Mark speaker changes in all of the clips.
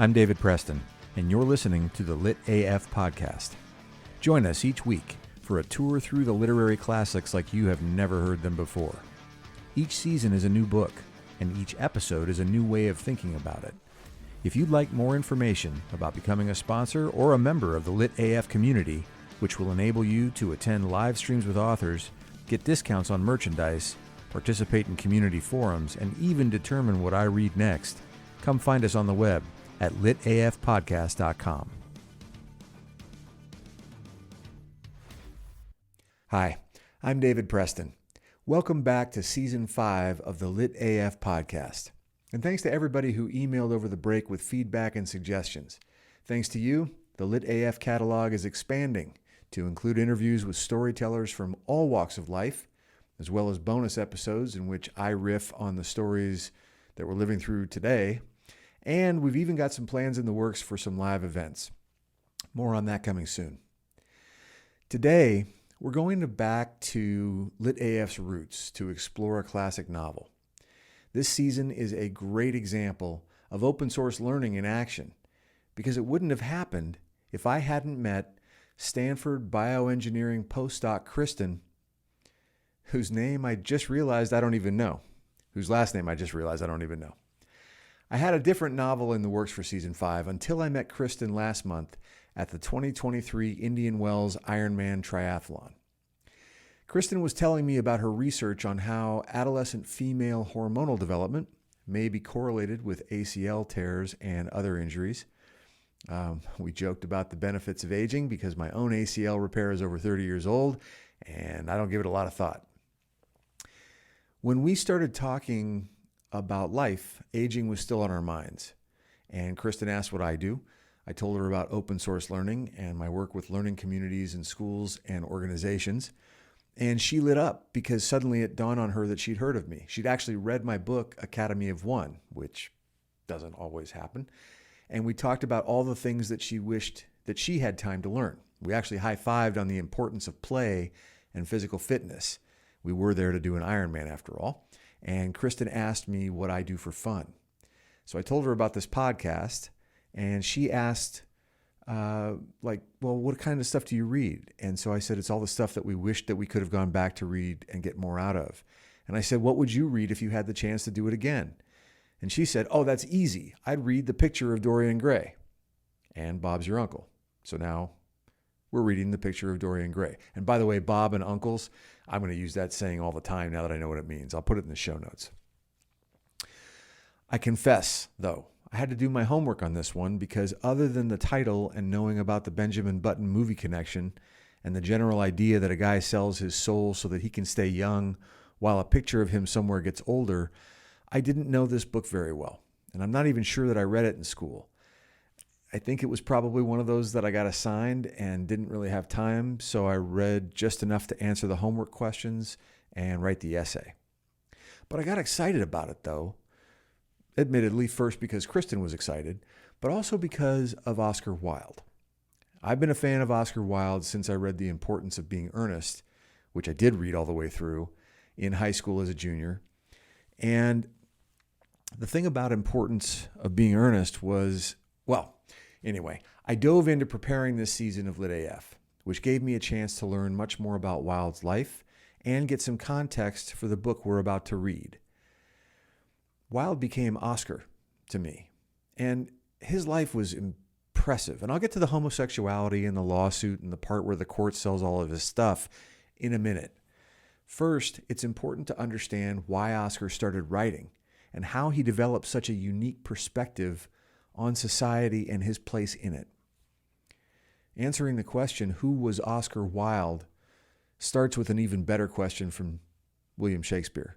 Speaker 1: I'm David Preston, and you're listening to the Lit AF podcast. Join us each week for a tour through the literary classics like you have never heard them before. Each season is a new book, and each episode is a new way of thinking about it. If you'd like more information about becoming a sponsor or a member of the Lit AF community, which will enable you to attend live streams with authors, get discounts on merchandise, participate in community forums, and even determine what I read next, come find us on the web at litafpodcast.com. Hi, I'm David Preston. Welcome back to Season 5 of the Lit AF podcast. And thanks to everybody who emailed over the break with feedback and suggestions. Thanks to you, the Lit AF catalog is expanding to include interviews with storytellers from all walks of life, as well as bonus episodes in which I riff on the stories that we're living through today. And we've even got some plans in the works for some live events. More on that coming soon. Today, we're going back to Lit AF's roots to explore a classic novel. This season is a great example of open source learning in action, because it wouldn't have happened if I hadn't met Stanford bioengineering postdoc Kristen, whose name I just realized I don't even know, whose last name I just realized I don't even know. I had a different novel in the works for Season 5 until I met Kristen last month at the 2023 Indian Wells Ironman Triathlon. Kristen was telling me about her research on how adolescent female hormonal development may be correlated with ACL tears and other injuries. We joked about the benefits of aging because my own ACL repair is over 30 years old, and I don't give it a lot of thought. When we started talking about life, aging was still on our minds. And Kristen asked what I do. I told her about open source learning and my work with learning communities in schools and organizations. And she lit up because suddenly it dawned on her that she'd heard of me. She'd actually read my book, Academy of One, which doesn't always happen. And we talked about all the things that she wished that she had time to learn. We actually high-fived on the importance of play and physical fitness. We were there to do an Ironman after all. And Kristen asked me what I do for fun. So I told her about this podcast, and she asked, what kind of stuff do you read? And so I said, it's all the stuff that we wished that we could have gone back to read and get more out of. And I said, what would you read if you had the chance to do it again? And she said, oh, that's easy. I'd read The Picture of Dorian Gray and Bob's Your Uncle. So now we're reading The Picture of Dorian Gray. And by the way, Bob and uncles, I'm going to use that saying all the time now that I know what it means. I'll put it in the show notes. I confess, though, I had to do my homework on this one because other than the title and knowing about the Benjamin Button movie connection and the general idea that a guy sells his soul so that he can stay young while a picture of him somewhere gets older, I didn't know this book very well. And I'm not even sure that I read it in school. I think it was probably one of those that I got assigned and didn't really have time, so I read just enough to answer the homework questions and write the essay. But I got excited about it, though, admittedly first because Kristen was excited, but also because of Oscar Wilde. I've been a fan of Oscar Wilde since I read The Importance of Being Earnest, which I did read all the way through in high school as a junior. And the thing about Importance of Being Earnest was, anyway, I dove into preparing this season of Lit AF, which gave me a chance to learn much more about Wilde's life and get some context for the book we're about to read. Wilde became Oscar to me, and his life was impressive. And I'll get to the homosexuality and the lawsuit and the part where the court sells all of his stuff in a minute. First, it's important to understand why Oscar started writing and how he developed such a unique perspective on society and his place in it. Answering the question, who was Oscar Wilde, starts with an even better question from William Shakespeare.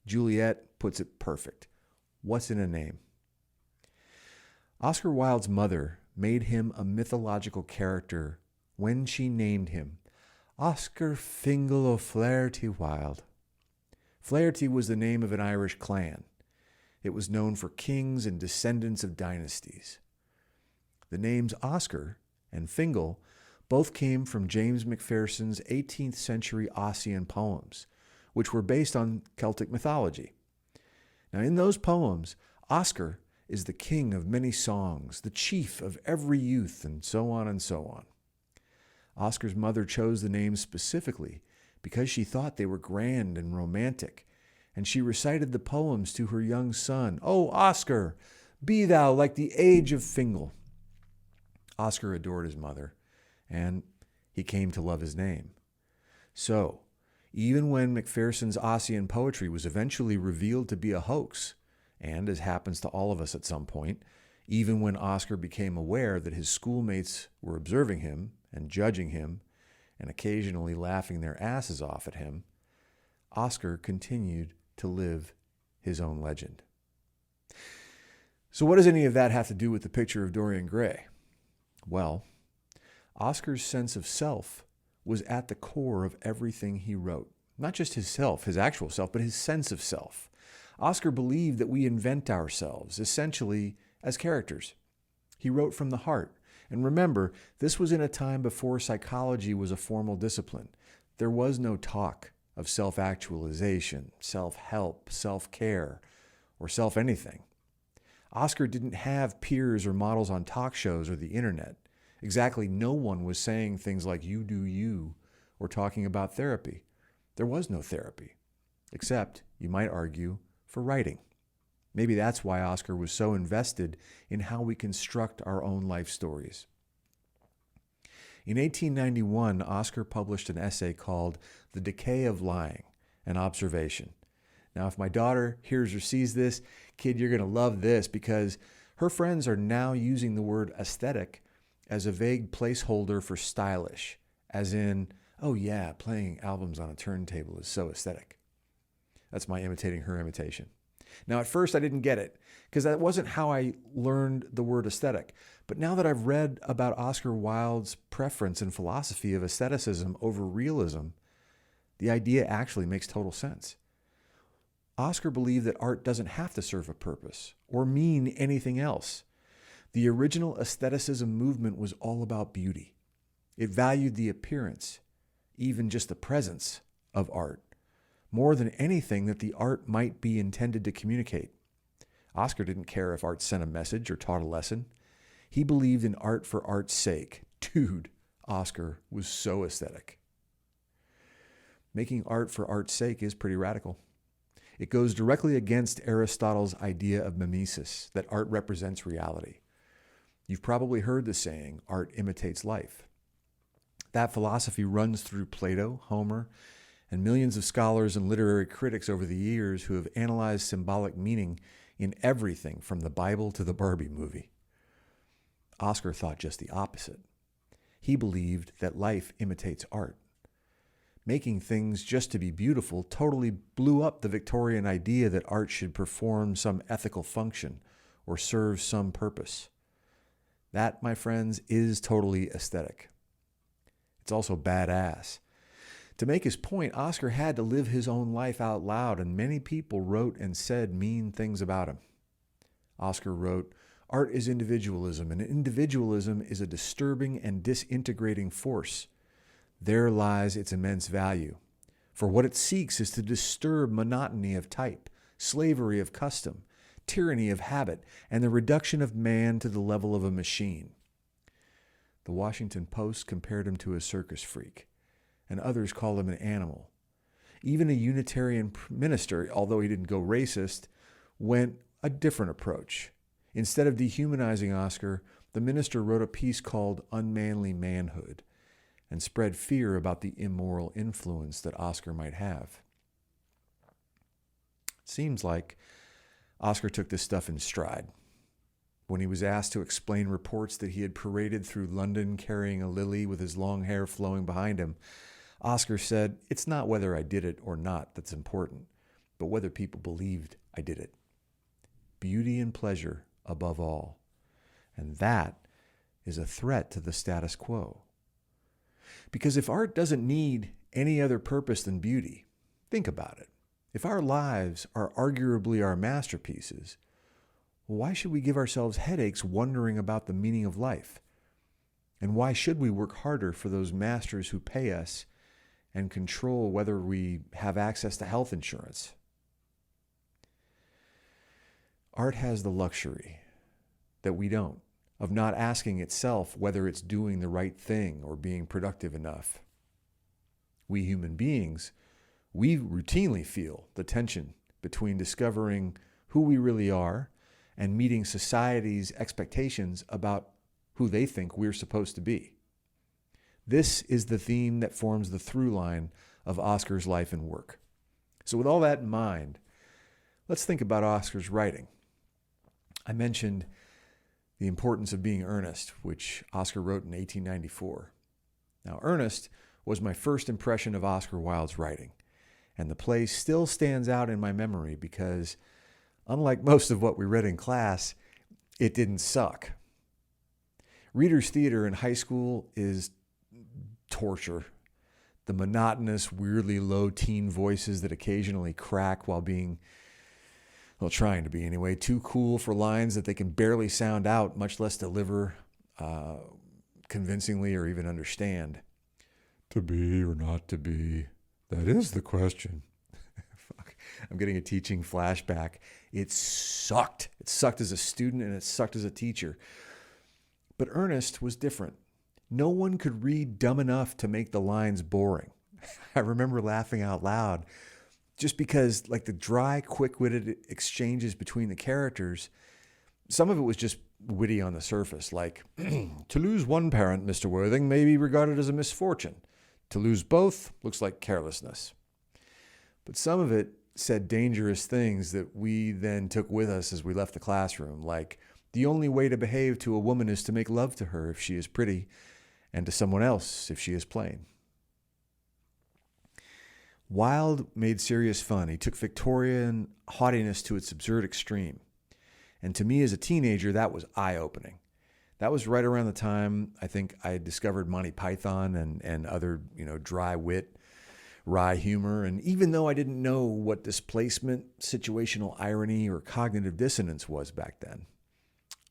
Speaker 1: Juliet puts it perfect. What's in a name? Oscar Wilde's mother made him a mythological character when she named him Oscar Fingal O'Flaherty Wilde. Flaherty was the name of an Irish clan. It was known for kings and descendants of dynasties. The names Oscar and Fingal both came from James Macpherson's 18th century Ossian poems, which were based on Celtic mythology. Now, in those poems, Oscar is the king of many songs, the chief of every youth, and so on and so on. Oscar's mother chose the names specifically because she thought they were grand and romantic, and she recited the poems to her young son. "O Oscar, be thou like the age of Fingal." Oscar adored his mother, and he came to love his name. So, even when Macpherson's Ossian poetry was eventually revealed to be a hoax, and as happens to all of us at some point, even when Oscar became aware that his schoolmates were observing him and judging him and occasionally laughing their asses off at him, Oscar continued to live his own legend. So what does any of that have to do with the picture of Dorian Gray? Well, Oscar's sense of self was at the core of everything he wrote. Not just his self, his actual self, but his sense of self. Oscar believed that we invent ourselves, essentially as characters. He wrote from the heart. And remember, this was in a time before psychology was a formal discipline. There was no talk of self-actualization, self-help, self-care, or self-anything. Oscar didn't have peers or models on talk shows or the internet. Exactly, no one was saying things like "you do you" or talking about therapy. There was no therapy, except, you might argue, for writing. Maybe that's why Oscar was so invested in how we construct our own life stories. In 1891, Oscar published an essay called "The Decay of Lying, an Observation." Now, if my daughter hears or sees this, kid, you're going to love this, because her friends are now using the word aesthetic as a vague placeholder for stylish, as in, oh yeah, playing albums on a turntable is so aesthetic. That's my imitating her imitation. Now, at first, I didn't get it, because that wasn't how I learned the word aesthetic. But now that I've read about Oscar Wilde's preference and philosophy of aestheticism over realism, the idea actually makes total sense. Oscar believed that art doesn't have to serve a purpose or mean anything else. The original aestheticism movement was all about beauty. It valued the appearance, even just the presence of art, more than anything that the art might be intended to communicate. Oscar didn't care if art sent a message or taught a lesson. He believed in art for art's sake. Dude, Oscar was so aesthetic. Making art for art's sake is pretty radical. It goes directly against Aristotle's idea of mimesis, that art represents reality. You've probably heard the saying, art imitates life. That philosophy runs through Plato, Homer, and millions of scholars and literary critics over the years who have analyzed symbolic meaning in everything from the Bible to the Barbie movie. Oscar thought just the opposite. He believed that life imitates art. Making things just to be beautiful totally blew up the Victorian idea that art should perform some ethical function or serve some purpose. That, my friends, is totally aesthetic. It's also badass. To make his point, Oscar had to live his own life out loud, and many people wrote and said mean things about him. Oscar wrote, "Art is individualism, and individualism is a disturbing and disintegrating force. There lies its immense value. For what it seeks is to disturb monotony of type, slavery of custom, tyranny of habit, and the reduction of man to the level of a machine." The Washington Post compared him to a circus freak, and others called him an animal. Even a Unitarian minister, although he didn't go racist, went a different approach. Instead of dehumanizing Oscar, the minister wrote a piece called "Unmanly Manhood" and spread fear about the immoral influence that Oscar might have. It seems like Oscar took this stuff in stride. When he was asked to explain reports that he had paraded through London carrying a lily with his long hair flowing behind him, Oscar said, "It's not whether I did it or not that's important, but whether people believed I did it. Beauty and pleasure above all. And that is a threat to the status quo." Because if art doesn't need any other purpose than beauty, think about it. If our lives are arguably our masterpieces, why should we give ourselves headaches wondering about the meaning of life? And why should we work harder for those masters who pay us and control whether we have access to health insurance? Art has the luxury that we don't, of not asking itself whether it's doing the right thing or being productive enough. We human beings, we routinely feel the tension between discovering who we really are and meeting society's expectations about who they think we're supposed to be. This is the theme that forms the through line of Oscar's life and work. So with all that in mind, let's think about Oscar's writing. I mentioned The Importance of Being Earnest, which Oscar wrote in 1894. Now, Earnest was my first impression of Oscar Wilde's writing, and the play still stands out in my memory because, unlike most of what we read in class, it didn't suck. Reader's theater in high school is torture. The monotonous, weirdly low teen voices that occasionally crack while being, well, trying to be anyway, too cool for lines that they can barely sound out, much less deliver convincingly or even understand. To be or not to be, that is the question. Fuck, I'm getting a teaching flashback. It sucked. It sucked as a student and it sucked as a teacher. But Ernest was different. No one could read dumb enough to make the lines boring. I remember laughing out loud just because, like, the dry, quick-witted exchanges between the characters, some of it was just witty on the surface, like, to lose one parent, Mr. Worthing, may be regarded as a misfortune. To lose both looks like carelessness. But some of it said dangerous things that we then took with us as we left the classroom, like, the only way to behave to a woman is to make love to her if she is pretty, and to someone else if she is plain. Wilde made serious fun. He took Victorian haughtiness to its absurd extreme. And to me as a teenager, that was eye-opening. That was right around the time I think I had discovered Monty Python and other, dry wit, wry humor. And even though I didn't know what displacement, situational irony, or cognitive dissonance was back then,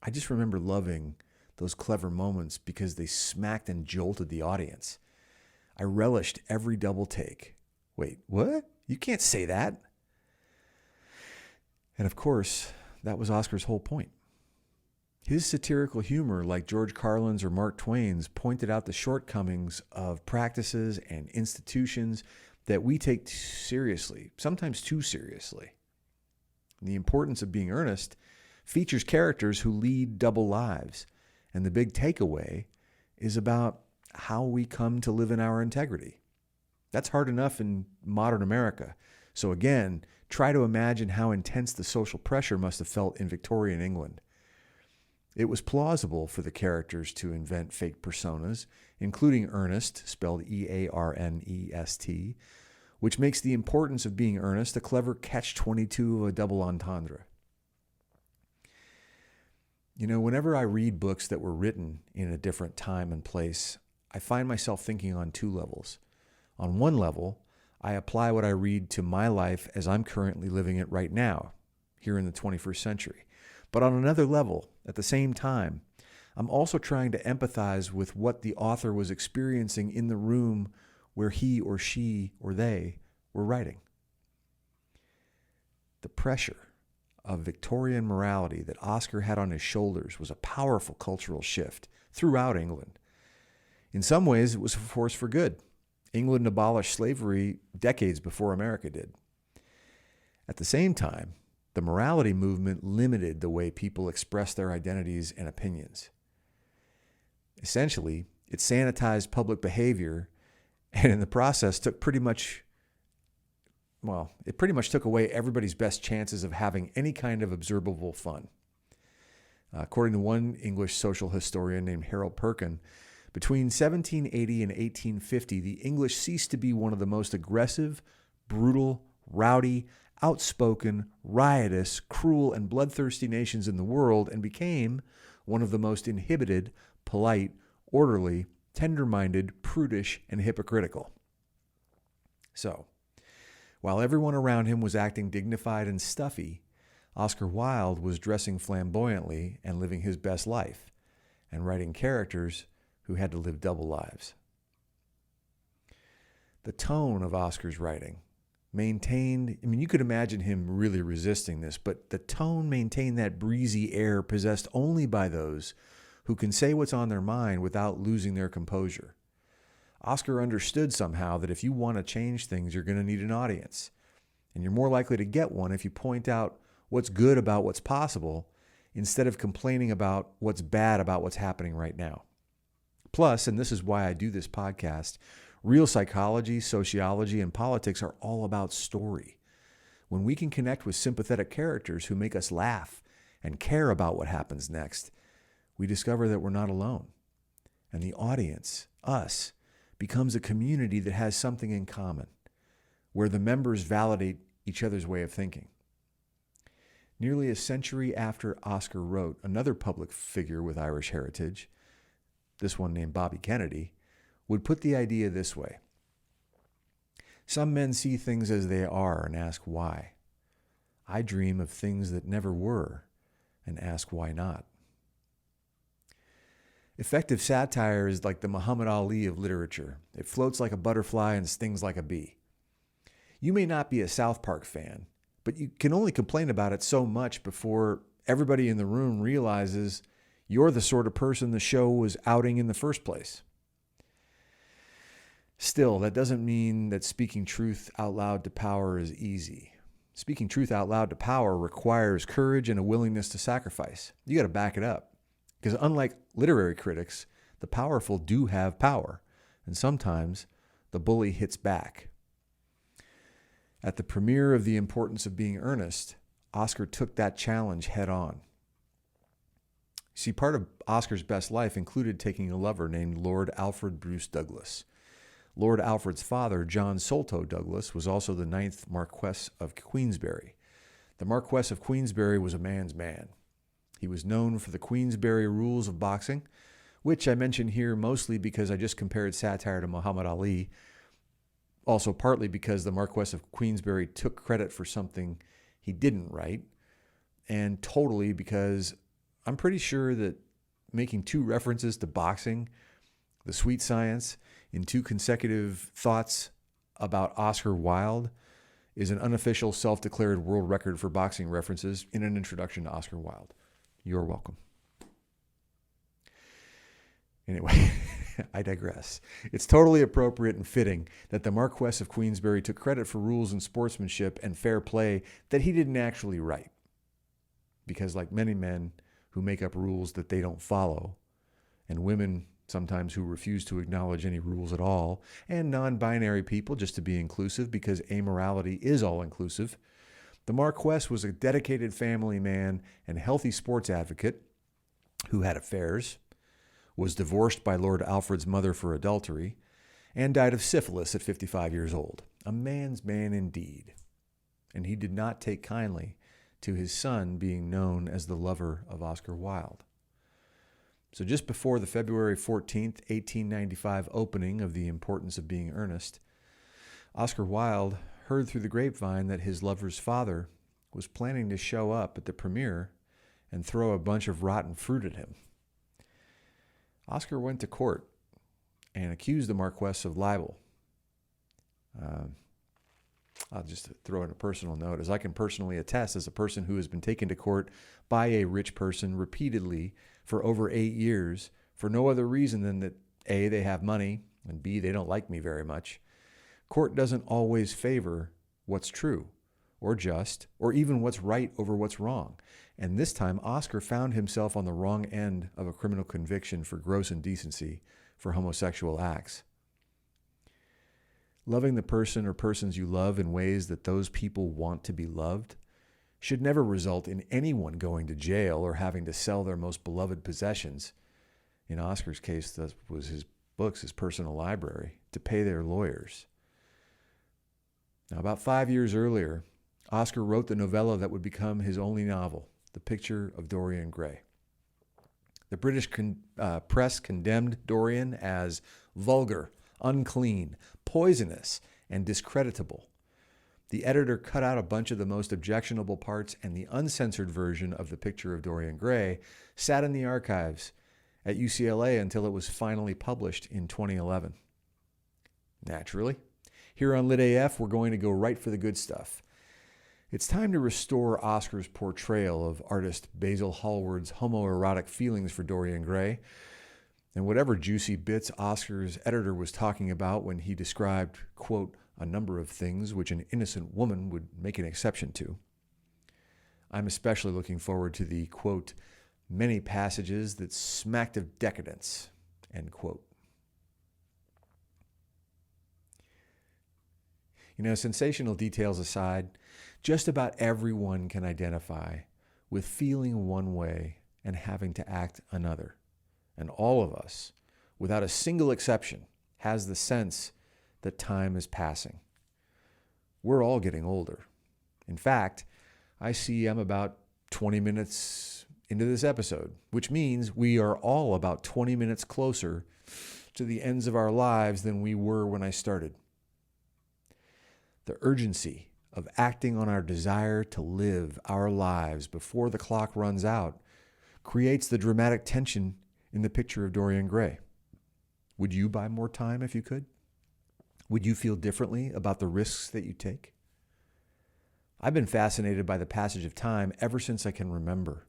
Speaker 1: I just remember loving those clever moments because they smacked and jolted the audience. I relished every double take. Wait, what? You can't say that. And of course, that was Oscar's whole point. His satirical humor, like George Carlin's or Mark Twain's, pointed out the shortcomings of practices and institutions that we take seriously, sometimes too seriously. The Importance of Being Earnest features characters who lead double lives, and the big takeaway is about how we come to live in our integrity. That's hard enough in modern America. So again, try to imagine how intense the social pressure must have felt in Victorian England. It was plausible for the characters to invent fake personas, including Ernest, spelled E-A-R-N-E-S-T, which makes The Importance of Being Earnest a clever catch-22 of a double entendre. Whenever I read books that were written in a different time and place, I find myself thinking on two levels. On one level, I apply what I read to my life as I'm currently living it right now, here in the 21st century. But on another level, at the same time, I'm also trying to empathize with what the author was experiencing in the room where he or she or they were writing. The pressure of Victorian morality that Oscar had on his shoulders was a powerful cultural shift throughout England. In some ways, it was a force for good. England abolished slavery decades before America did. At the same time, the morality movement limited the way people expressed their identities and opinions. Essentially, it sanitized public behavior and in the process pretty much took away everybody's best chances of having any kind of observable fun. According to one English social historian named Harold Perkin, between 1780 and 1850, the English ceased to be one of the most aggressive, brutal, rowdy, outspoken, riotous, cruel, and bloodthirsty nations in the world and became one of the most inhibited, polite, orderly, tender-minded, prudish, and hypocritical. So, while everyone around him was acting dignified and stuffy, Oscar Wilde was dressing flamboyantly and living his best life, and writing characters who had to live double lives. The tone of Oscar's writing maintained, I mean, you could imagine him really resisting this, but the tone maintained that breezy air possessed only by those who can say what's on their mind without losing their composure. Oscar understood somehow that if you want to change things, you're going to need an audience. And you're more likely to get one if you point out what's good about what's possible instead of complaining about what's bad about what's happening right now. Plus, and this is why I do this podcast, real psychology, sociology, and politics are all about story. When we can connect with sympathetic characters who make us laugh and care about what happens next, we discover that we're not alone. And the audience, us, becomes a community that has something in common, where the members validate each other's way of thinking. Nearly a century after Oscar wrote, another public figure with Irish heritage, this one named Bobby Kennedy, would put the idea this way: some men see things as they are and ask why. I dream of things that never were and ask why not. Effective satire is like the Muhammad Ali of literature. It floats like a butterfly and stings like a bee. You may not be a South Park fan, but you can only complain about it so much before everybody in the room realizes you're the sort of person the show was outing in the first place. Still, that doesn't mean that speaking truth out loud to power is easy. Speaking truth out loud to power requires courage and a willingness to sacrifice. You got to back it up. Because unlike literary critics, the powerful do have power, and sometimes the bully hits back. At the premiere of The Importance of Being Earnest, Oscar took that challenge head on. See, part of Oscar's best life included taking a lover named Lord Alfred Bruce Douglas. Lord Alfred's father, John Solto Douglas, was also the 9th Marquess of Queensberry. The Marquess of Queensberry was a man's man. He was known for the Queensberry rules of boxing, which I mention here mostly because I just compared satire to Muhammad Ali, also partly because the Marquess of Queensberry took credit for something he didn't write, and totally because I'm pretty sure that making 2 references to boxing, the sweet science, in 2 consecutive thoughts about Oscar Wilde is an unofficial self-declared world record for boxing references in an introduction to Oscar Wilde. You're welcome. Anyway, I digress. It's totally appropriate and fitting that the Marquess of Queensberry took credit for rules in sportsmanship and fair play that he didn't actually write. Because like many men who make up rules that they don't follow, and women sometimes who refuse to acknowledge any rules at all, and non-binary people, just to be inclusive because amorality is all-inclusive, the Marquess was a dedicated family man and healthy sports advocate who had affairs, was divorced by Lord Alfred's mother for adultery, and died of syphilis at 55 years old. A man's man indeed. And he did not take kindly to his son being known as the lover of Oscar Wilde. So just before the February 14th, 1895 opening of The Importance of Being Earnest, Oscar Wilde heard through the grapevine that his lover's father was planning to show up at the premiere and throw a bunch of rotten fruit at him. Oscar went to court and accused the Marquess of libel. I'll just throw in a personal note, as I can personally attest as a person who has been taken to court by a rich person repeatedly for over 8 years for no other reason than that A, they have money, and B, they don't like me very much. Court doesn't always favor what's true or just or even what's right over what's wrong. And this time, Oscar found himself on the wrong end of a criminal conviction for gross indecency for homosexual acts. Loving the person or persons you love in ways that those people want to be loved should never result in anyone going to jail or having to sell their most beloved possessions. In Oscar's case, that was his books, his personal library, to pay their lawyers. Now, about 5 years earlier, Oscar wrote the novella that would become his only novel, The Picture of Dorian Gray. The British press condemned Dorian as vulgar, unclean, poisonous, and discreditable. The editor cut out a bunch of the most objectionable parts, and the uncensored version of The Picture of Dorian Gray sat in the archives at UCLA until it was finally published in 2011. Naturally, Here on Lit AF, we're going to go right for the good stuff. It's time to restore Oscar's portrayal of artist Basil Hallward's homoerotic feelings for Dorian Gray, and whatever juicy bits Oscar's editor was talking about when he described, quote, a number of things which an innocent woman would make an exception to. I'm especially looking forward to the, quote, many passages that smacked of decadence, end quote. You know, sensational details aside, just about everyone can identify with feeling one way and having to act another. And all of us, without a single exception, has the sense that time is passing. We're all getting older. In fact, I see I'm about 20 minutes into this episode, which means we are all about 20 minutes closer to the ends of our lives than we were when I started. The urgency of acting on our desire to live our lives before the clock runs out creates the dramatic tension in the picture of Dorian Gray. Would you buy more time if you could? Would you feel differently about the risks that you take? I've been fascinated by the passage of time ever since I can remember.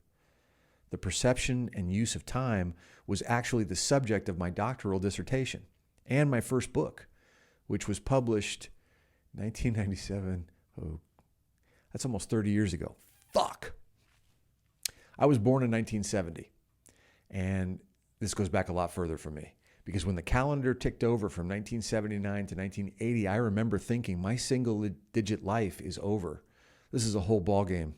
Speaker 1: The perception and use of time was actually the subject of my doctoral dissertation and my first book, which was published in 1997. Oh, that's almost 30 years ago. Fuck! I was born in 1970, and this goes back a lot further for me, because when the calendar ticked over from 1979 to 1980, I remember thinking my single-digit life is over. This is a whole ball game,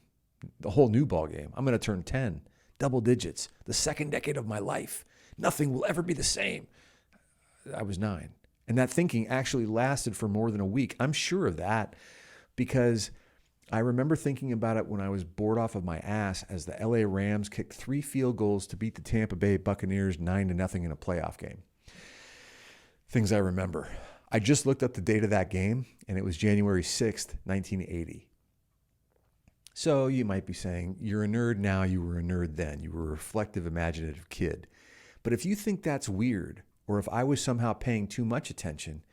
Speaker 1: a whole new ball game. I'm going to turn 10, double digits, the second decade of my life. Nothing will ever be the same. I was 9. And that thinking actually lasted for more than a week. I'm sure of that because I remember thinking about it when I was bored off of my ass as the LA Rams kicked 3 field goals to beat the Tampa Bay Buccaneers 9-0 in a playoff game. Things I remember. I just looked up the date of that game, and it was January 6th, 1980. So you might be saying, you're a nerd now, you were a nerd then. You were a reflective, imaginative kid. But if you think that's weird, or if I was somehow paying too much attention,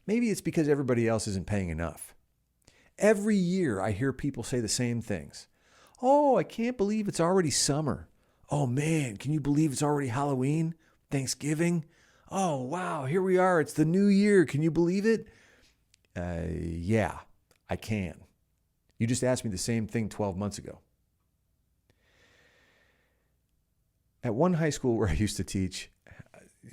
Speaker 1: maybe it's because everybody else isn't paying enough. Every year I hear people say the same things. Oh, I can't believe it's already summer. Oh man, can you believe it's already Halloween? Thanksgiving? Oh wow, here we are. It's the new year. Can you believe it? Yeah, I can. You just asked me the same thing 12 months ago. At one high school where I used to teach,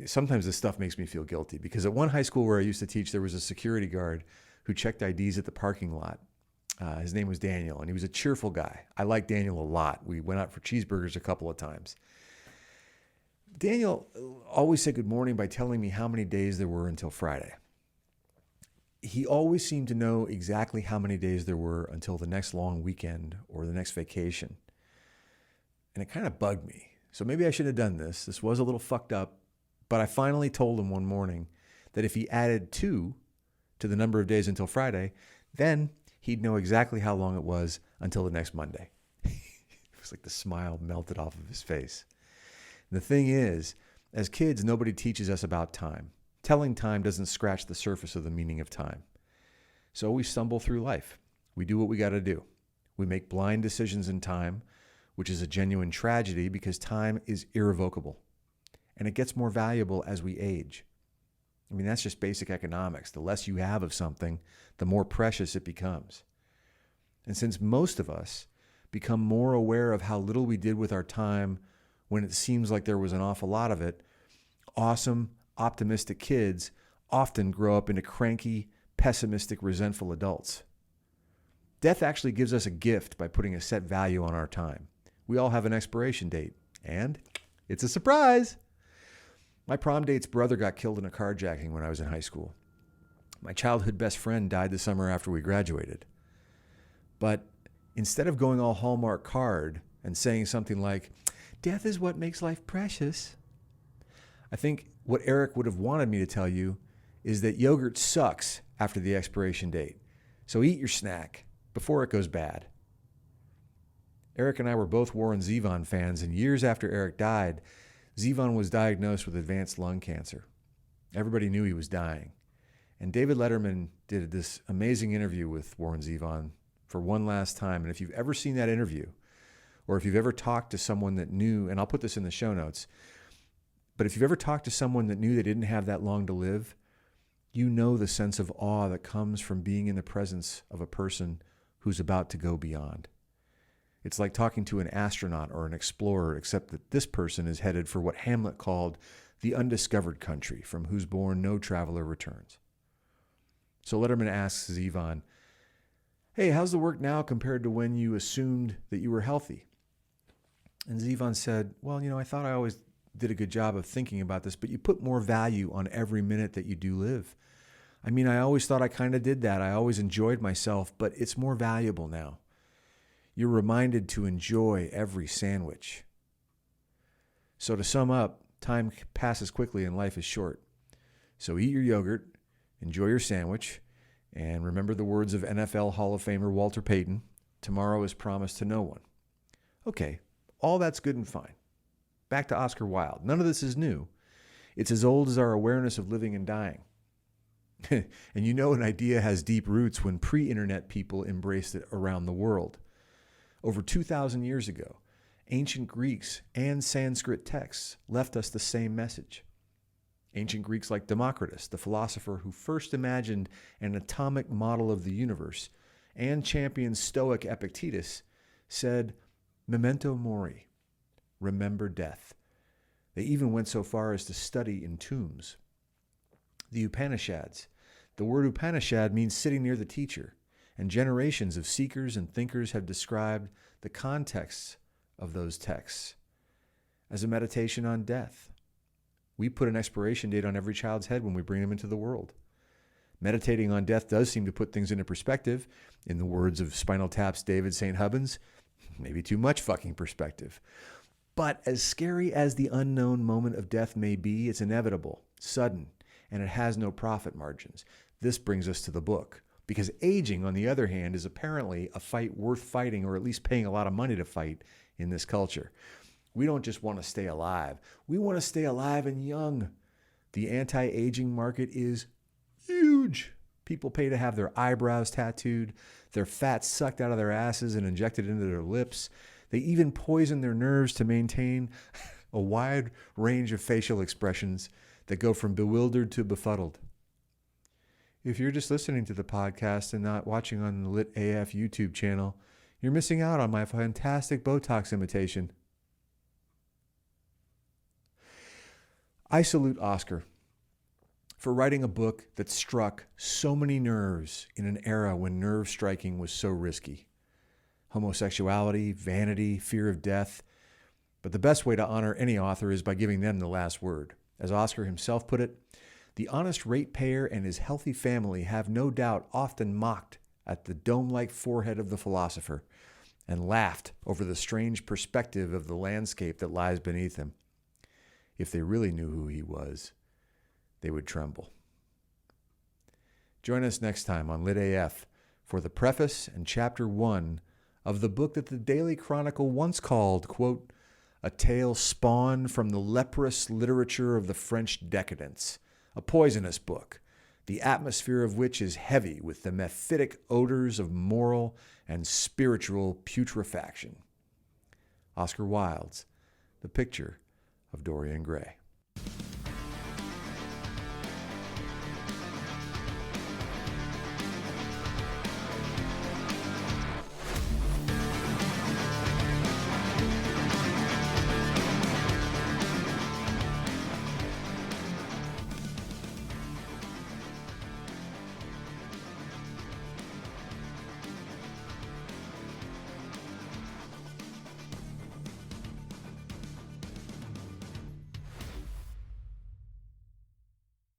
Speaker 1: sometimes this stuff makes me feel guilty because at one high school where I used to teach, there was a security guard who checked IDs at the parking lot. His name was Daniel, and he was a cheerful guy. I liked Daniel a lot. We went out for cheeseburgers a couple of times. Daniel always said good morning by telling me how many days there were until Friday. He always seemed to know exactly how many days there were until the next long weekend or the next vacation. And it kind of bugged me. So maybe I should have done this. This was a little fucked up, but I finally told him one morning that if he added 2 to the number of days until Friday, then he'd know exactly how long it was until the next Monday. It was like the smile melted off of his face. And the thing is, as kids, nobody teaches us about time. Telling time doesn't scratch the surface of the meaning of time. So we stumble through life. We do what we got to do. We make blind decisions in time, which is a genuine tragedy because time is irrevocable. And it gets more valuable as we age. I mean, that's just basic economics. The less you have of something, the more precious it becomes. And since most of us become more aware of how little we did with our time when it seems like there was an awful lot of it, awesome, optimistic kids often grow up into cranky, pessimistic, resentful adults. Death actually gives us a gift by putting a set value on our time. We all have an expiration date, and it's a surprise. My prom date's brother got killed in a carjacking when I was in high school. My childhood best friend died the summer after we graduated. But instead of going all Hallmark card and saying something like, death is what makes life precious, I think what Eric would have wanted me to tell you is that yogurt sucks after the expiration date. So eat your snack before it goes bad. Eric and I were both Warren Zevon fans, and years after Eric died, Zevon was diagnosed with advanced lung cancer. Everybody knew he was dying. And David Letterman did this amazing interview with Warren Zevon for one last time. And if you've ever seen that interview, or if you've ever talked to someone that knew, and I'll put this in the show notes, but if you've ever talked to someone that knew they didn't have that long to live, you know the sense of awe that comes from being in the presence of a person who's about to go beyond. It's like talking to an astronaut or an explorer, except that this person is headed for what Hamlet called the undiscovered country, from whose bourne no traveler returns. So Letterman asks Zevon, hey, how's the work now compared to when you assumed that you were healthy? And Zevon said, well, I thought I always did a good job of thinking about this, but you put more value on every minute that you do live. I always thought I kind of did that. I always enjoyed myself, but it's more valuable now. You're reminded to enjoy every sandwich. So to sum up, time passes quickly and life is short. So eat your yogurt, enjoy your sandwich, and remember the words of NFL Hall of Famer Walter Payton, tomorrow is promised to no one. Okay, all that's good and fine. Back to Oscar Wilde. None of this is new. It's as old as our awareness of living and dying. And an idea has deep roots when pre-internet people embraced it around the world. Over 2,000 years ago, ancient Greeks and Sanskrit texts left us the same message. Ancient Greeks like Democritus, the philosopher who first imagined an atomic model of the universe, and championed Stoic Epictetus, said, memento mori, remember death. They even went so far as to study in tombs. The Upanishads. The word Upanishad means sitting near the teacher, and generations of seekers and thinkers have described the contexts of those texts as a meditation on death. We put an expiration date on every child's head when we bring them into the world. Meditating on death does seem to put things into perspective. In the words of Spinal Tap's David St. Hubbins, maybe too much fucking perspective. But as scary as the unknown moment of death may be, it's inevitable, sudden, and it has no profit margins. This brings us to the book. Because aging, on the other hand, is apparently a fight worth fighting, or at least paying a lot of money to fight in this culture. We don't just want to stay alive. We want to stay alive and young. The anti-aging market is huge. People pay to have their eyebrows tattooed, their fat sucked out of their asses and injected into their lips. They even poison their nerves to maintain a wide range of facial expressions that go from bewildered to befuddled. If you're just listening to the podcast and not watching on the Lit AF YouTube channel, you're missing out on my fantastic Botox imitation. I salute Oscar for writing a book that struck so many nerves in an era when nerve striking was so risky. Homosexuality, vanity, fear of death. But the best way to honor any author is by giving them the last word. As Oscar himself put it, the honest ratepayer and his healthy family have no doubt often mocked at the dome-like forehead of the philosopher and laughed over the strange perspective of the landscape that lies beneath him. If they really knew who he was, they would tremble. Join us next time on Lit AF for the preface and chapter 1 of the book that the Daily Chronicle once called, quote, a tale spawned from the leprous literature of the French decadence, a poisonous book, the atmosphere of which is heavy with the mephitic odors of moral and spiritual putrefaction. Oscar Wilde's The Picture of Dorian Gray.